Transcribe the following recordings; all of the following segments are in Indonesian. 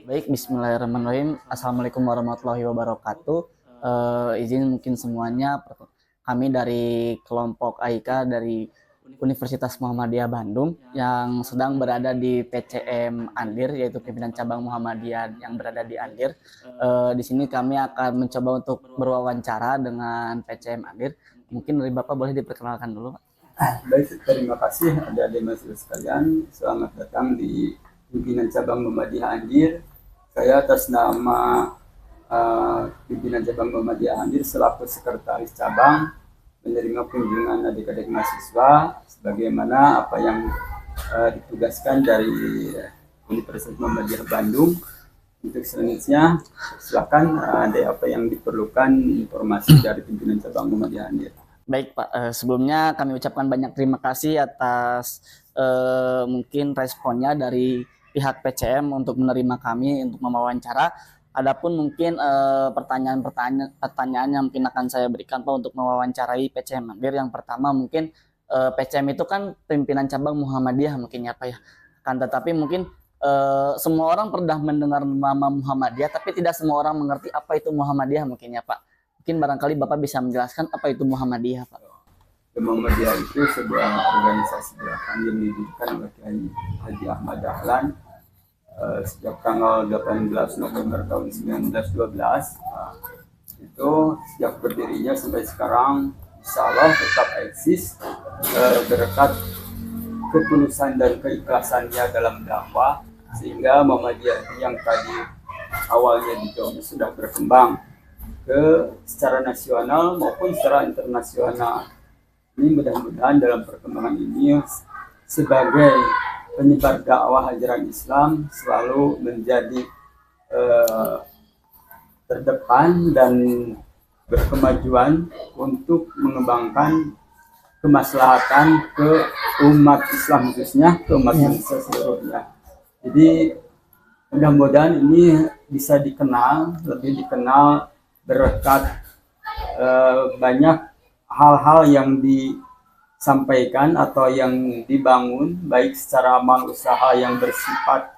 Baik, bismillahirrahmanirrahim. Assalamualaikum warahmatullahi wabarakatuh. Izin mungkin semuanya, kami dari kelompok AIKA dari Universitas Muhammadiyah Bandung yang sedang berada di PCM Andir, yaitu pimpinan cabang Muhammadiyah yang berada di Andir. Di sini kami akan mencoba untuk berwawancara dengan PCM Andir. Mungkin dari Bapak boleh diperkenalkan dulu, Pak. Baik, terima kasih adik-adik mahasiswa sekalian. Selamat datang di pimpinan cabang Muhammadiyah Andir. Saya atas nama pimpinan cabang Muhammadiyah Andir selaku sekretaris cabang menerima kunjungan adik-adik mahasiswa sebagaimana apa yang ditugaskan dari Universitas Muhammadiyah Bandung. Untuk selanjutnya silakan ada apa yang diperlukan informasi dari pimpinan cabang Muhammadiyah Andir. Baik Pak, sebelumnya kami ucapkan banyak terima kasih atas mungkin responnya dari pihak PCM untuk menerima kami untuk mewawancara. Adapun mungkin pertanyaan yang mungkin akan saya berikan Pak untuk mewawancarai PCM Andir. Yang pertama mungkin PCM itu kan pimpinan cabang Muhammadiyah mungkin ya Pak ya. Kan tetapi mungkin semua orang pernah mendengar nama Muhammadiyah, tapi tidak semua orang mengerti apa itu Muhammadiyah mungkin ya Pak. Mungkin barangkali Bapak bisa menjelaskan apa itu Muhammadiyah, Pak. Muhammadiyah itu sebuah organisasi gerakan yang didirikan oleh Kiai Haji Ahmad Dahlan sejak tanggal 18 November tahun 1912. Itu sejak berdirinya sampai sekarang insya Allah tetap eksis berkat ketulusan dan keikhlasannya dalam dakwah, sehingga Muhammadiyah yang tadi awalnya di Jawa sudah berkembang secara nasional maupun secara internasional. Ini mudah-mudahan dalam perkembangan ini sebagai penyebar dakwah ajaran Islam selalu menjadi terdepan dan berkemajuan untuk mengembangkan kemaslahatan ke umat Islam, khususnya ke umat manusia seluruhnya. Jadi mudah-mudahan ini bisa lebih dikenal berkat banyak hal-hal yang disampaikan atau yang dibangun baik secara amal usaha yang bersifat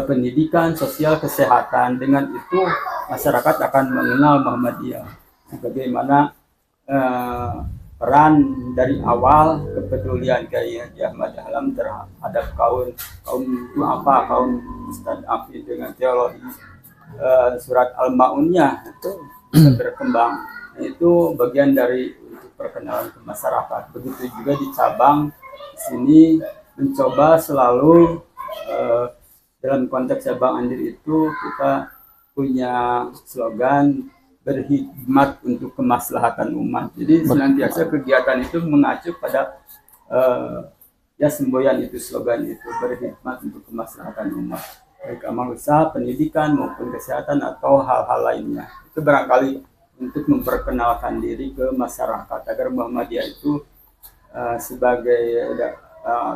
pendidikan, sosial, kesehatan. Dengan itu masyarakat akan mengenal Muhammadiyah sebagaimana peran dari awal kepedulian Kiai Haji Ahmad Dahlan terhadap kaum Ustadz Afi dengan teologi surat Al-Ma'unnya itu berkembang. Itu bagian dari untuk perkenalan ke masyarakat. Begitu juga di cabang sini mencoba selalu dalam konteks cabang Andir itu kita punya slogan berkhidmat untuk kemaslahatan umat. Jadi senantiasa kegiatan itu mengacu pada ya semboyan itu, slogan itu, berkhidmat untuk kemaslahatan umat, baik amal usaha, pendidikan maupun kesehatan atau hal-hal lainnya. Itu barangkali untuk memperkenalkan diri ke masyarakat agar Muhammadiyah itu sebagai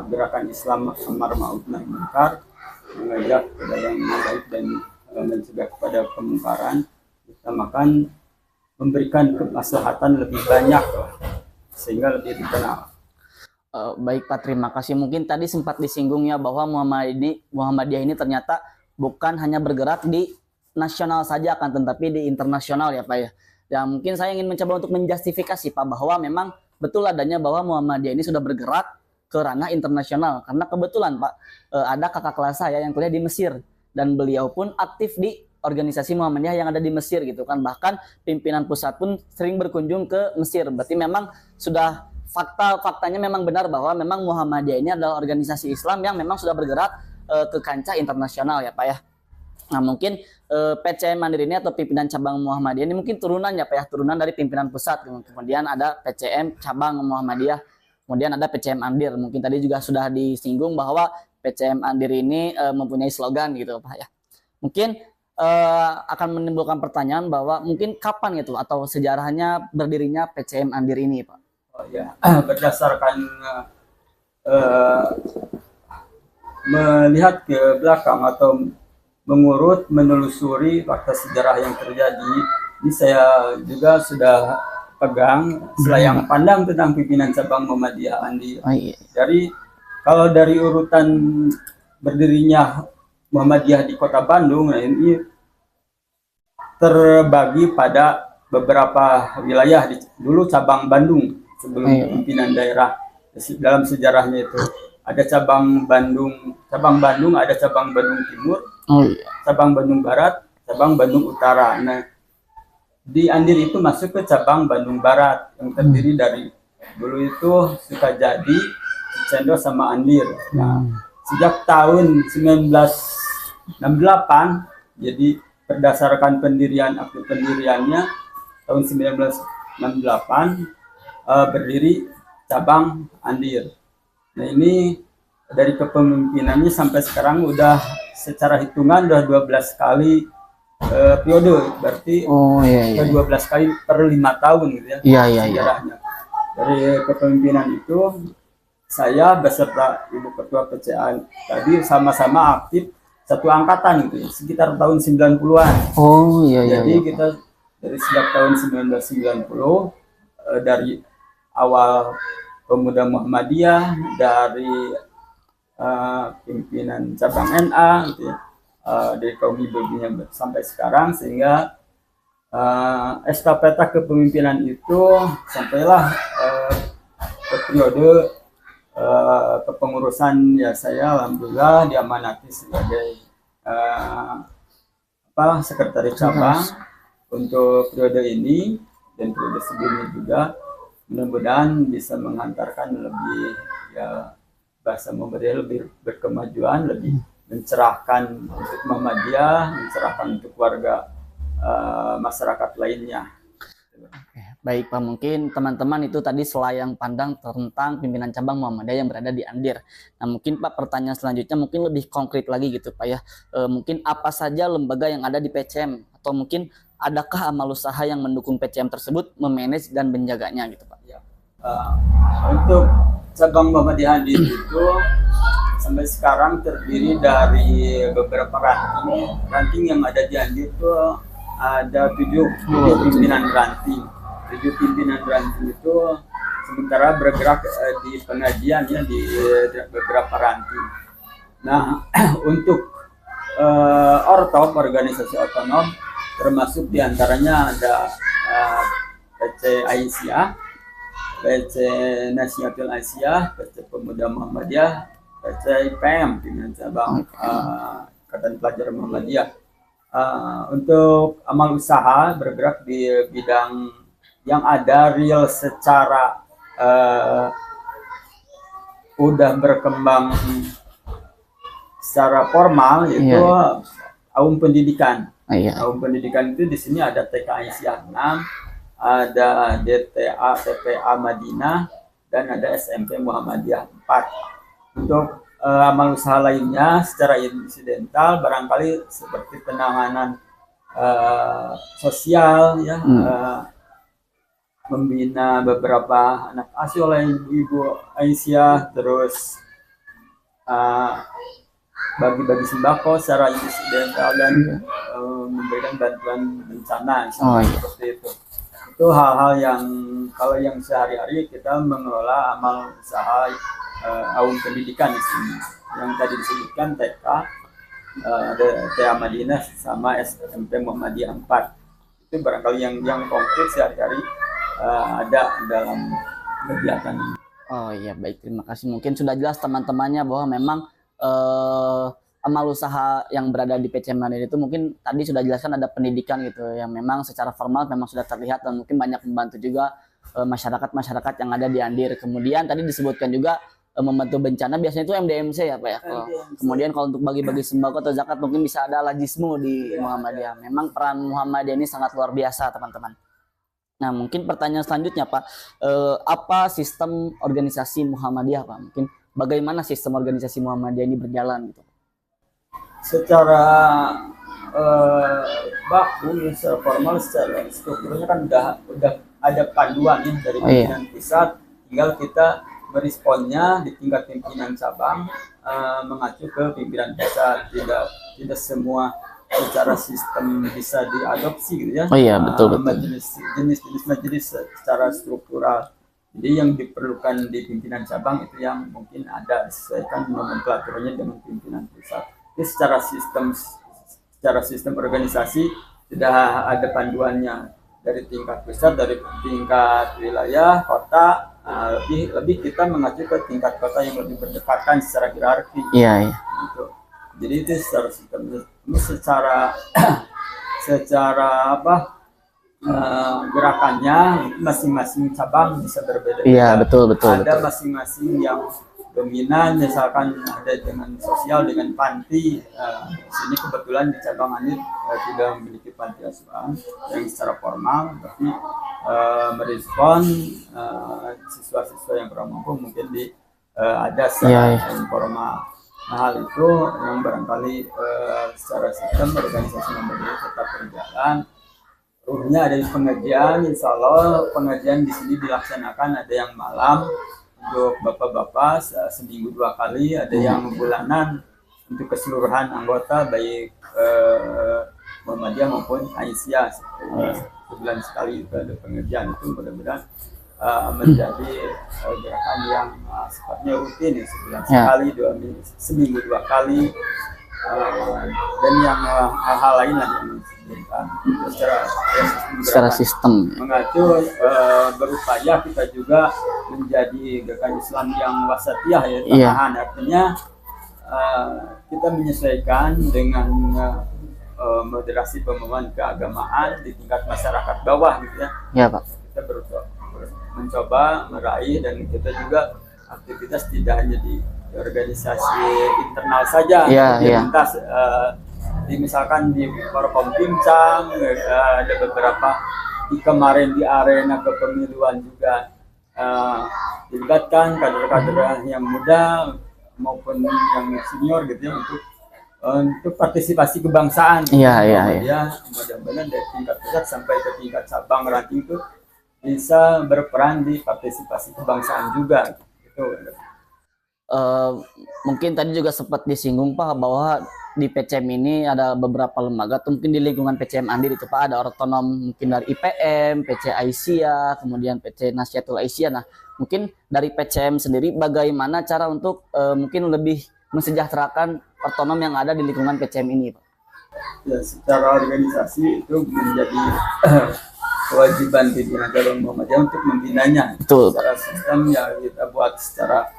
gerakan Islam amar ma'ruf nahi munkar, mengajak kepada yang baik dan mencegah kepada kemungkaran, utamakan memberikan kemaslahatan lebih banyak sehingga lebih dikenal. Baik Pak, terima kasih. Mungkin tadi sempat disinggung ya bahwa Muhammadiyah ini ternyata bukan hanya bergerak di nasional saja, akan tetapi di internasional ya Pak ya. Dan mungkin saya ingin mencoba untuk menjustifikasi Pak bahwa memang betul adanya bahwa Muhammadiyah ini sudah bergerak ke ranah internasional. Karena kebetulan Pak ada kakak kelas saya yang kuliah di Mesir dan beliau pun aktif di organisasi Muhammadiyah yang ada di Mesir gitu kan. Bahkan pimpinan pusat pun sering berkunjung ke Mesir. Berarti memang sudah faktanya memang benar bahwa memang Muhammadiyah ini adalah organisasi Islam yang memang sudah bergerak ke kancah internasional ya Pak ya. Nah mungkin PCM Andir ini atau pimpinan cabang Muhammadiyah ini mungkin turunan ya Pak ya, turunan dari pimpinan pusat. Kemudian ada PCM cabang Muhammadiyah, kemudian ada PCM Andir. Mungkin tadi juga sudah disinggung bahwa PCM Andir ini mempunyai slogan gitu Pak ya. Mungkin akan menimbulkan pertanyaan bahwa mungkin kapan gitu atau sejarahnya berdirinya PCM Andir ini Pak. Oh ya, berdasarkan melihat ke belakang atau mengurut, menelusuri fakta sejarah yang terjadi, ini saya juga sudah pegang selayang pandang tentang pimpinan cabang Muhammadiyah Andir. Dari kalau dari urutan berdirinya Muhammadiyah di Kota Bandung, nah ini terbagi pada beberapa wilayah. Dulu cabang Bandung sebelum pimpinan daerah, dalam sejarahnya itu ada cabang Bandung, ada cabang Bandung Timur, cabang Bandung Barat, cabang Bandung Utara. Nah, di Andir itu masuk ke cabang Bandung Barat yang terdiri dari dulu itu Sukajadi, Cicendo sama Andir. Nah, sejak tahun 1968, jadi berdasarkan akte pendiriannya tahun 1968 berdiri cabang Andir. Nah, ini dari kepemimpinannya sampai sekarang udah secara hitungan udah 12 kali periode, berarti 12 kali per 5 tahun gitu ya. Sejarahnya. Dari kepemimpinan itu saya beserta Ibu Ketua PCA tadi sama-sama aktif satu angkatan gitu ya, sekitar tahun 90-an. Jadi kita dari sejak tahun 1990 dari awal pemuda Muhammadiyah, dari pimpinan cabang NA gitu ya, dari kaum ibu-ibunya sampai sekarang, sehingga estafeta kepemimpinan itu sampailah ke periode kepengurusan ya. Saya alhamdulillah diamanati sebagai sekretaris cabang untuk periode ini dan periode sebelumnya juga. Mudah-mudahan bisa mengantarkan lebih ya, bahasa Muhammadiyah lebih berkemajuan, lebih mencerahkan untuk Muhammadiyah, mencerahkan untuk warga masyarakat lainnya. Baik Pak, mungkin teman-teman itu tadi selayang pandang tentang pimpinan cabang Muhammadiyah yang berada di Andir. Nah, mungkin Pak, pertanyaan selanjutnya mungkin lebih konkret lagi gitu Pak ya. Mungkin apa saja lembaga yang ada di PCM, atau mungkin adakah amal usaha yang mendukung PCM tersebut memanage dan menjaganya gitu Pak? Ya. Untuk cabang Muhammadiyah Andir itu sampai sekarang terdiri dari beberapa ranting yang ada di Andir itu ada 7 pimpinan ranting. 7 pimpinan ranting itu sementara bergerak di pengajian ya, di beberapa ranting. Nah, untuk ortom, organisasi otonom, termasuk diantaranya ada PC Aisyah, PC Nasionatul Aisyah, PC Pemuda Muhammadiyah, PC IPM pimpinan cabang Ikatan Pelajar Muhammadiyah. Untuk amal usaha bergerak di bidang yang ada real secara udah berkembang secara formal, yaitu Aum Pendidikan. Aum Pendidikan itu di sini ada TK Aisyah 6, ada DTA TPA Madinah, dan ada SMP Muhammadiyah 4. Untuk amal usaha lainnya secara insidental barangkali seperti penanganan sosial ya, membina beberapa anak asuh oleh Ibu Aisyah, terus bagi-bagi sembako secara insidental, dan memberikan bantuan bencana seperti itu. Itu hal-hal yang kalau yang sehari-hari kita mengelola amal usaha Aum Pendidikan di sini. Yang tadi disebutkan TK, ada TA Madinah sama SMP Muhammadiyah 4. Itu barangkali yang konkret sehari-hari ada dalam kegiatan ini. Oh iya, baik, terima kasih. Mungkin sudah jelas teman-temannya bahwa memang amal usaha yang berada di PCM Andir itu mungkin tadi sudah jelaskan ada pendidikan gitu yang memang secara formal memang sudah terlihat dan mungkin banyak membantu juga masyarakat yang ada di Andir. Kemudian tadi disebutkan juga membantu bencana biasanya itu MDMC ya Pak ya. Kemudian kalau untuk bagi-bagi sembako atau zakat mungkin bisa ada lajismu di Muhammadiyah. Memang peran Muhammadiyah ini sangat luar biasa teman-teman. Nah, mungkin pertanyaan selanjutnya Pak, apa sistem organisasi Muhammadiyah Pak? Mungkin bagaimana sistem organisasi Muhammadiyah ini berjalan gitu? Secara baku, secara formal, secara strukturnya kan udah ada panduan ya dari pimpinan pusat, tinggal kita meresponnya di tingkat pimpinan cabang mengacu ke pimpinan pusat. Tidak semua secara sistem bisa diadopsi gitu ya. Betul. Jenis-jenis majelis secara struktural. Jadi yang diperlukan di pimpinan cabang itu yang mungkin ada disesuaikan nomenklaturnya dengan pimpinan pusat. Jadi secara sistem organisasi sudah ada panduannya dari tingkat pusat, dari tingkat wilayah, kota. Lebih kita mengacu ke tingkat kota yang lebih berdekatan secara hierarki. Iya, iya. Gitu. Jadi itu secara sistem, secara gerakannya masing-masing cabang bisa berbeda. Iya, betul. Ada masing-masing yang dominan, misalkan ada dengan sosial, dengan panti. Di sini kebetulan di cabang Andir tidak memiliki panti asuhan yang secara formal, tapi merespon siswa-siswa yang kurang mampu mungkin ada secara informal. Nah, hal itu yang barangkali secara sistem organisasi memberi tetap berjalan. Ruhnya ada di pengajian, insya Allah pengajian di sini dilaksanakan, ada yang malam untuk bapak-bapak seminggu 2 kali, ada yang bulanan untuk keseluruhan anggota baik Muhammadiyah maupun Aisyah, sebulan sekali itu ada pengajian. Itu mudah-mudahan menjadi gerakan yang sifatnya rutin ya, sebulan sekali, seminggu 2 kali, dan yang hal-hal lain lah yang disebutkan secara sistem. Mengacu berupaya kita juga menjadi gerakan Islam yang wasatiyah ya, tengahan. Artinya kita menyesuaikan dengan moderasi pemahaman keagamaan di tingkat masyarakat bawah gitu ya. Iya, Pak. Kita mencoba meraih, dan kita juga aktivitas tidak hanya di organisasi internal saja, lintas misalkan di Forkom Pincang, ada beberapa kemarin di arena kepemiluan juga dilibatkan kader-kader yang muda maupun yang senior gitu ya, untuk partisipasi kebangsaan. Iya. Mudah-mudahan dari tingkat pusat sampai ke tingkat cabang ranting itu bisa berperan di partisipasi kebangsaan juga gitu. Mungkin tadi juga sempat disinggung Pak bahwa di PCM ini ada beberapa lembaga, mungkin di lingkungan PCM Andir itu Pak ada otonom, mungkin dari IPM, PC Aisyah, kemudian PC Nasyatul Aisyah. Nah, mungkin dari PCM sendiri bagaimana cara untuk mungkin lebih mensejahterakan otonom yang ada di lingkungan PCM ini Pak? Ya, secara organisasi itu menjadi kewajiban pimpinan cabang Muhammadiyah untuk membinanya. Betul. Secara sistem ya kita buat secara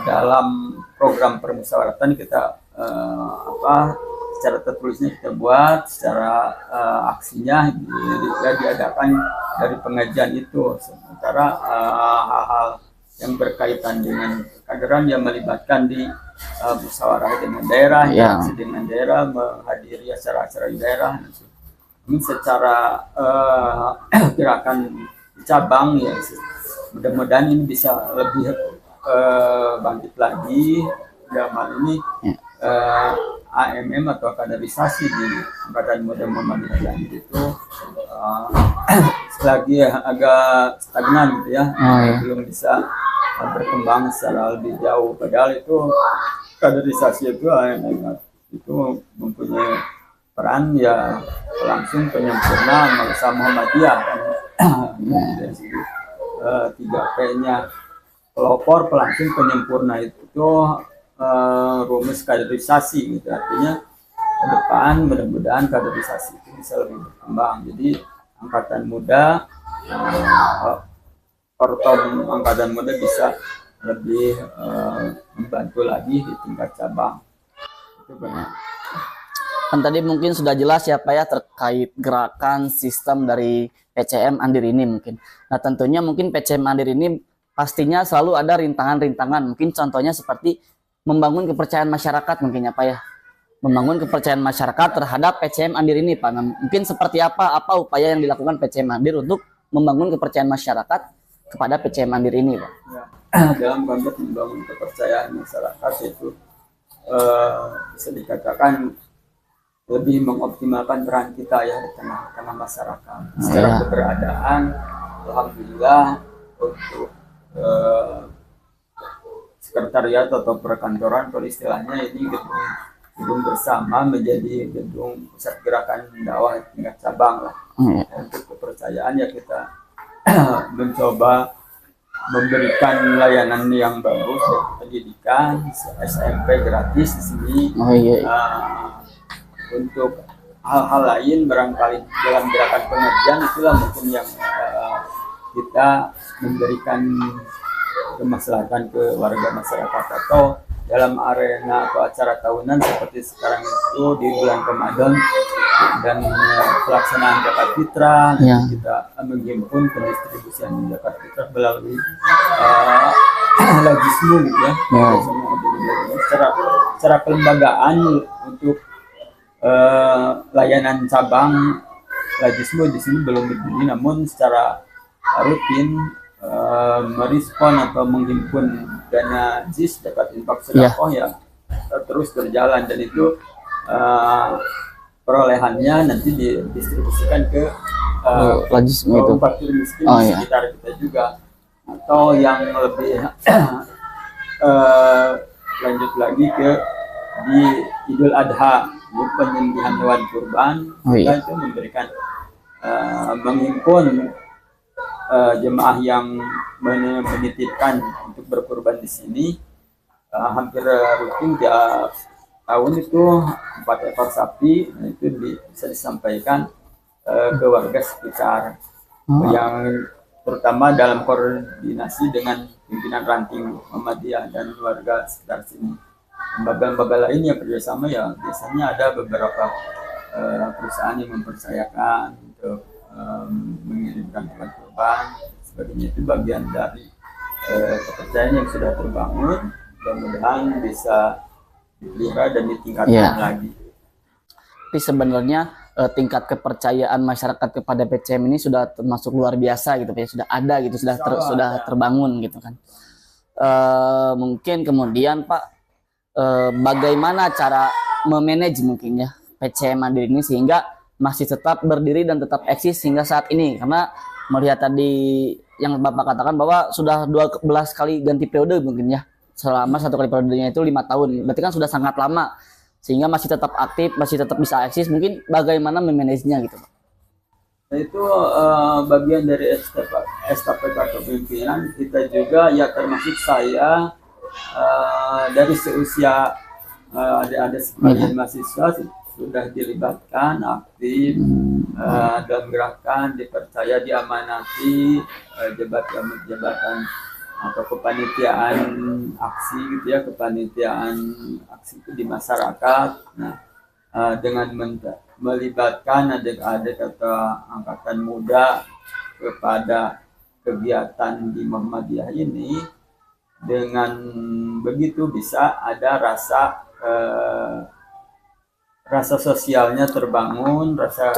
dalam program permusyawaratan kita secara tertulisnya kita buat, secara aksinya diadakan dari pengajian itu. Sementara hal-hal yang berkaitan dengan kaderan yang melibatkan di musyawarah dengan daerah, dengan daerah, menghadiri acara-acara di daerah. Ini secara gerakan cabang ya, mudah-mudahan ini bisa lebih bangkit lagi dalam hal ini. AMM atau kaderisasi di Angkatan Muda Muhammadiyah itu selagi agak stagnan gitu ya, belum bisa berkembang secara lebih jauh. Padahal itu kaderisasi itu AMM itu mempunyai peran ya langsung penyempurna bangsa Muhammadiyah kan. Dari segi 3P-nya pelopor, pelangsung, penyempurna itu rumus kaderisasi gitu. Artinya ke depan mudah-mudahan kaderisasi itu bisa lebih berkembang. Jadi angkatan muda, Forkom angkatan muda bisa lebih membantu lagi di tingkat cabang. Itu banyak. Kan tadi mungkin sudah jelas ya Pak ya terkait gerakan sistem dari PCM Andir ini mungkin. Nah tentunya mungkin PCM Andir ini pastinya selalu ada rintangan-rintangan. Mungkin contohnya seperti membangun kepercayaan masyarakat mungkin ya Pak ya. Membangun kepercayaan masyarakat terhadap PCM Andir ini Pak. Nah, mungkin seperti apa upaya yang dilakukan PCM Andir untuk membangun kepercayaan masyarakat kepada PCM Andir ini Pak? Ya, dalam konteks membangun kepercayaan masyarakat itu bisa dikatakan lebih mengoptimalkan peran kita ya di tengah masyarakat. Secara keberadaan, alhamdulillah untuk sekretariat atau perkantoran, kalau istilahnya ini gedung bersama menjadi gedung pusat gerakan dakwah tingkat cabang lah. Untuk kepercayaan ya kita mencoba memberikan layanan yang bagus dari pendidikan, SMP gratis di sini. Oh iya. Untuk hal-hal lain barangkali dalam gerakan pengajian itulah mungkin yang kita memberikan kemaslahatan ke warga masyarakat, atau dalam arena atau acara tahunan seperti sekarang itu di bulan Ramadan dan pelaksanaan zakat fitrah. Ya. Kita menghimpun pendistribusian zakat fitrah melalui Lajismu gitu ya. Secara kelembagaan untuk layanan cabang Lajismu di sini belum berdiri, namun secara rutin merespon atau menghimpun dana JIS zakat infak sedekah ya terus berjalan, dan itu perolehannya nanti didistribusikan ke Lajismu itu. fakir miskin Oh, di iya. sekitar kita juga, atau yang lebih lanjut lagi ke di Idul Adha, di penyembelihan hewan kurban. Oh, iya. Kita itu memberikan menghimpun jemaah yang menitipkan untuk berkurban di sini hampir rutin tiap tahun itu 4 ekor sapi. Nah, itu bisa disampaikan ke warga sekitar yang terutama dalam koordinasi dengan pimpinan ranting Muhammadiyah dan warga sekitar sini. Lembaga-lembaga lain yang kerjasama ya biasanya ada beberapa perusahaan yang mempercayakan untuk mengirimkan hewan kurban sebagainya. Itu bagian dari kepercayaan yang sudah terbangun, mudah-mudahan bisa dipelihara dan ditingkatkan lagi. Tapi sebenarnya tingkat kepercayaan masyarakat kepada PCM ini sudah termasuk luar biasa gitu ya, sudah ada gitu, sudah terbangun gitu kan. Mungkin kemudian Pak, bagaimana cara memanage mungkin ya PCM Mandiri ini sehingga masih tetap berdiri dan tetap eksis hingga saat ini, karena melihat tadi yang Bapak katakan bahwa sudah 12 kali ganti periode mungkin ya, selama 1 kali periodenya itu 5 tahun, berarti kan sudah sangat lama sehingga masih tetap aktif, masih tetap bisa eksis. Mungkin bagaimana memanagenya gitu Pak? Nah, itu bagian dari estafet kepemimpinan kita juga ya, termasuk saya dari seusia ada sebagian mahasiswa sudah dilibatkan aktif dalam gerakan, dipercaya, diamanati jabatan atau kepanitiaan aksi gitu ya, kepanitiaan aksi itu di masyarakat. Nah, dengan melibatkan adik-adik atau angkatan muda kepada kegiatan di Muhammadiyah ini, dengan begitu bisa ada rasa sosialnya terbangun, rasa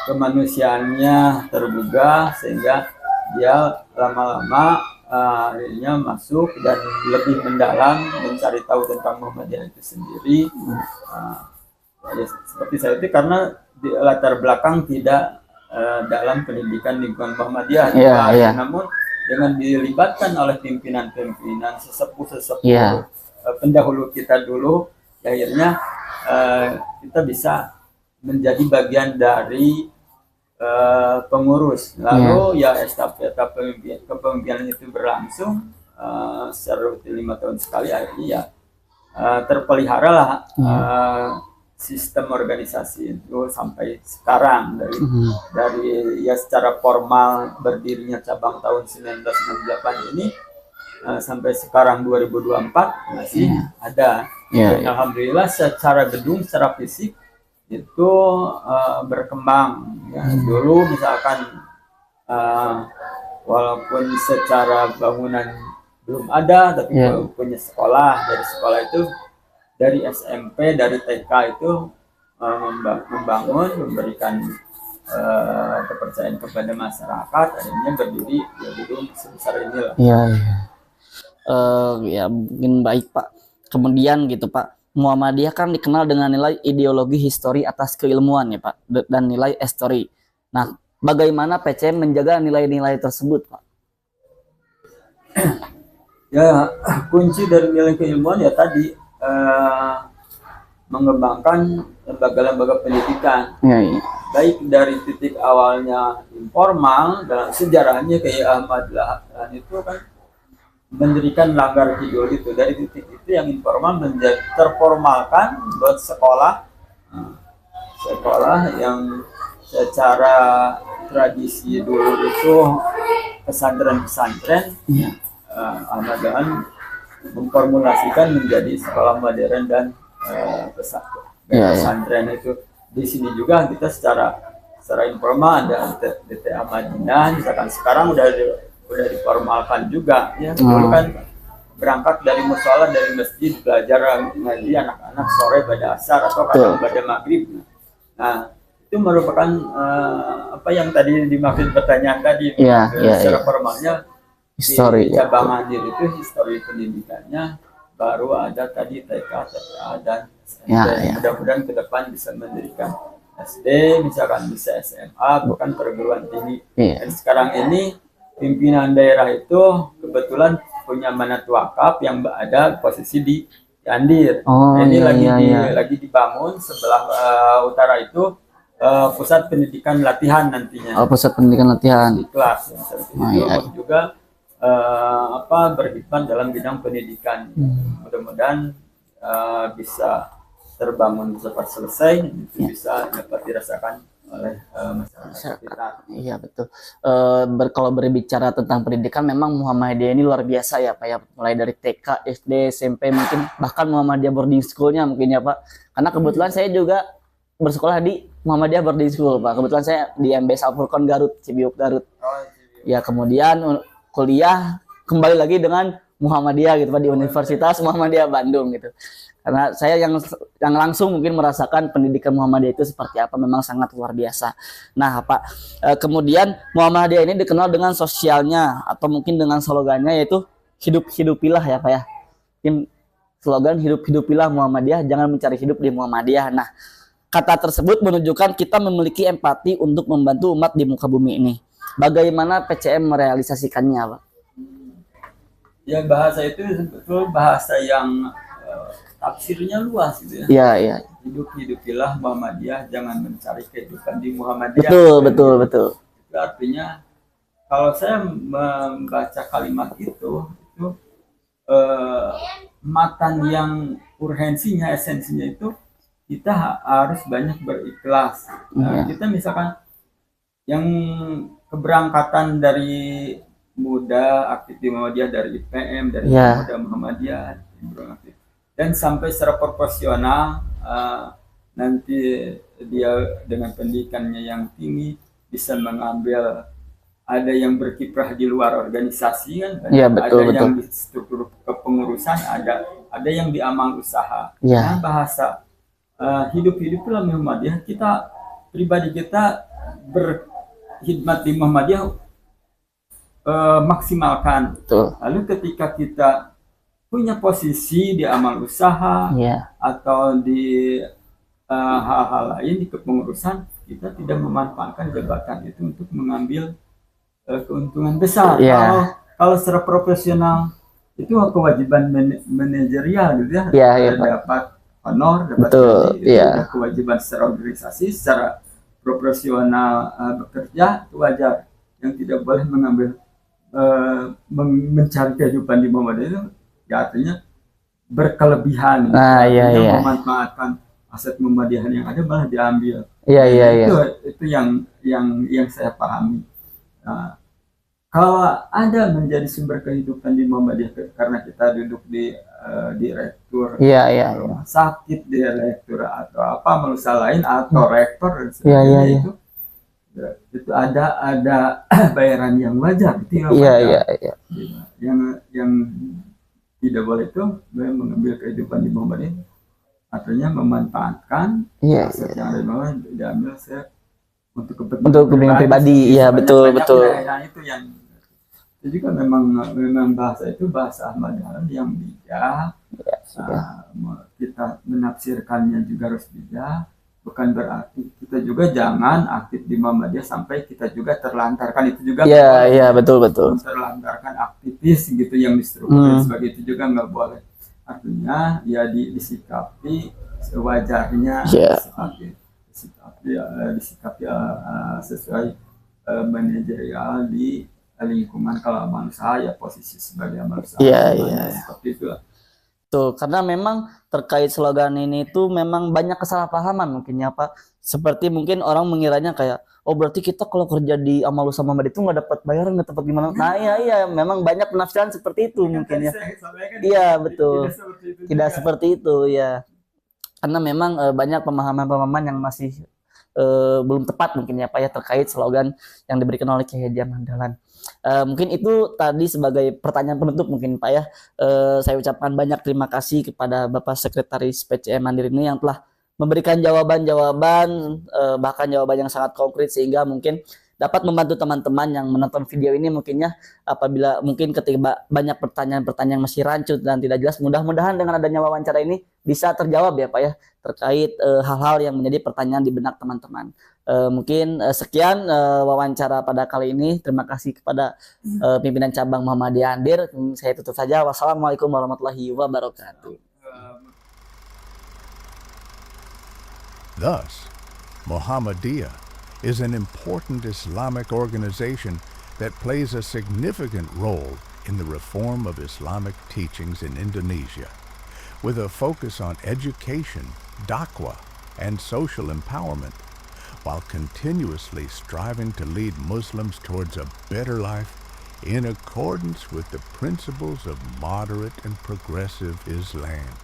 kemanusiaannya tergugah, sehingga dia lama-lama akhirnya masuk dan lebih mendalam mencari tahu tentang Muhammadiyah itu sendiri. Ya, seperti saya itu karena di latar belakang tidak dalam pendidikan lingkungan Muhammadiyah, namun dengan dilibatkan oleh pimpinan-pimpinan sesepuh pendahulu kita dulu, akhirnya kita bisa menjadi bagian dari pengurus. Lalu ya estafet kepemimpinan itu berlangsung secara rutin 5 tahun sekali, akhirnya ya terpelihara lah sistem organisasi itu sampai sekarang, dari ya secara formal berdirinya cabang tahun 1968 ini sampai sekarang 2024 masih ada. Dan alhamdulillah secara gedung, secara fisik itu berkembang ya. Dulu misalkan walaupun secara bangunan belum ada, tapi punya sekolah, dari sekolah itu dari SMP, dari TK itu membangun, memberikan kepercayaan kepada masyarakat, akhirnya berdiri ya gedung sebesar ini lah. Ya mungkin baik Pak. Kemudian gitu Pak, Muhammadiyah kan dikenal dengan nilai ideologi histori atas keilmuan ya Pak, dan nilai histori. Nah, bagaimana PCM menjaga nilai-nilai tersebut Pak? Ya, kunci dari nilai keilmuan ya tadi mengembangkan lembaga-lembaga pendidikan baik dari titik awalnya informal dalam sejarahnya kayak Ahmad Dahlan itu kan mendirikan Langgar Kidul itu dari titik itu yang informal menjadi terformalkan buat sekolah. Nah, sekolah yang secara tradisi dulu itu pesantren-pesantren, Iya. Ahmad Dahlan memformulasikan menjadi sekolah modern dan Iya, iya. pesantren itu. Di sini juga kita secara informal ada DTA Madinah, misalkan sekarang udah diformalkan juga ya. Dulu kan berangkat dari musola, dari masjid, belajar ngaji anak-anak sore pada asar atau kadang pada maghrib. Nah, itu merupakan apa yang tadi dimaksud pertanyaan tadi. Iya, iya, Secara iya. formalnya Histori di ya. cabang Andir itu histori pendidikannya, baru ada tadi TK, TPA dan SMP. Ya, ya. Mudah-mudahan ke depan bisa mendirikan SD, misalkan bisa SMA, bukan perguruan tinggi. Iya. Dan sekarang ini pimpinan daerah itu kebetulan punya manat wakaf yang ada posisi di Andir. Oh, Nah, ini iya, iya. lagi dibangun sebelah utara itu pusat pendidikan latihan nantinya. Oh, pusat pendidikan latihan. Di kelas ya, seperti Oh, itu. iya. Juga berkhidmat dalam bidang pendidikan. Mudah-mudahan bisa terbangun cepat selesai, itu bisa dapat dirasakan oleh masyarakat sekitar. Iya betul. Kalau berbicara tentang pendidikan, memang Muhammadiyah ini luar biasa ya Pak ya. Mulai dari TK, SD, SMP, mungkin bahkan Muhammadiyah boarding school-nya mungkin ya Pak. Karena kebetulan saya juga bersekolah di Muhammadiyah boarding school Pak. Kebetulan saya di MBS Al Furqon Garut, Cibiuk Garut. Ya kemudian kuliah kembali lagi dengan Muhammadiyah gitu Pak di Universitas Muhammadiyah Bandung gitu. Karena saya yang langsung mungkin merasakan pendidikan Muhammadiyah itu seperti apa, memang sangat luar biasa. Nah Pak, kemudian Muhammadiyah ini dikenal dengan sosialnya atau mungkin dengan slogannya yaitu hidup-hidupilah ya Pak ya. Mungkin slogan hidup-hidupilah Muhammadiyah, jangan mencari hidup di Muhammadiyah. Nah, kata tersebut menunjukkan kita memiliki empati untuk membantu umat di muka bumi ini. Bagaimana PCM merealisasikannya Pak? Ya bahasa itu betul bahasa yang tafsirnya luas gitu ya. Iya, iya. Hidupilah Muhammadiyah, jangan mencari kehidupan di Muhammadiyah. Betul. Itu artinya kalau saya membaca kalimat itu matan yang urgensinya, esensinya itu kita harus banyak berikhlas. Nah, kita misalkan yang keberangkatan dari muda aktif di Muhammadiyah, dari IPM, dari muda Muhammadiyah, dan sampai secara proporsional nanti dia dengan pendidikannya yang tinggi bisa mengambil, ada yang berkiprah di luar organisasi kan, ada yang di struktur kepengurusan, ada yang di amal usaha. Nah, bahasa hidup-hiduplah Muhammadiyah, kita pribadi kita berkhidmat di Muhammadiyah maksimalkan. Lalu ketika kita punya posisi di amal usaha atau di hal-hal lain di kepengurusan, kita tidak memanfaatkan jabatan itu untuk mengambil keuntungan besar. Kalau secara profesional itu kewajiban manajerial gitu ya, dapat honor, dapat gaji, itu kewajiban secara organisasi, secara proporsional bekerja itu wajar. Yang tidak boleh mengambil mencari kehidupan di Muhammadiyah itu ya artinya berkelebihan, memanfaatkan aset Muhammadiyah yang ada malah diambil. Itu yang saya pahami. Nah, kalau ada menjadi sumber kehidupan di Muhammadiyah karena kita duduk di rektur rumah sakit, di rektur atau apa manusia lain atau rektor dan sebagainya, itu ada bayaran yang wajar, itu yang tidak boleh itu mengambil kehidupan di Muhammadiyah, artinya memanfaatkan aset yang ada di bawah diambil untuk kepentingan pribadi. Iya betul. Nah, itu yang itu juga memang bahasa itu bahasa Ahmad Dahlan yang bijak. Kita menafsirkannya juga harus bijak. Bukan berarti kita juga jangan aktif di Muhammadiyah sampai kita juga terlantarkan, itu juga betul. Terlantarkan aktivis gitu yang distruktur sebagai itu juga nggak boleh. Artinya ya disikapi sewajarnya, disikapi disikapi sesuai manajerial di lingkungan kalau amal usaha ya posisi sebagai amal usaha. Iya, Seperti itu lah. Tuh, karena memang terkait slogan ini tuh memang banyak kesalahpahaman mungkin ya Pak. Seperti mungkin orang mengiranya kayak, oh berarti kita kalau kerja di Amal Usaha Muhammadiyah itu nggak dapat bayaran, nggak dapat gimana. Nah iya, memang banyak penafsiran seperti itu mungkin ya. Iya betul. Tidak seperti itu ya. Karena memang banyak pemahaman-pemahaman yang masih belum tepat mungkin ya Pak ya terkait slogan yang diberikan oleh Kiai Haji Ahmad Dahlan. Mungkin itu tadi sebagai pertanyaan penutup mungkin Pak ya. Saya ucapkan banyak terima kasih kepada Bapak Sekretaris PCM Mandiri ini yang telah memberikan jawaban-jawaban bahkan jawaban yang sangat konkret sehingga mungkin dapat membantu teman-teman yang menonton video ini mungkinnya apabila mungkin ketika banyak pertanyaan-pertanyaan masih rancu dan tidak jelas, mudah-mudahan dengan adanya wawancara ini bisa terjawab ya Pak ya terkait hal-hal yang menjadi pertanyaan di benak teman-teman. Mungkin sekian wawancara pada kali ini. Terima kasih kepada pimpinan cabang Muhammadiyah Andir. Saya tutup saja. Wassalamualaikum warahmatullahi wabarakatuh. Thus, Muhammadiyah is an important Islamic organization that plays a significant role in the reform of Islamic teachings in Indonesia, with a focus on education, dakwah, and social empowerment, while continuously striving to lead Muslims towards a better life in accordance with the principles of moderate and progressive Islam.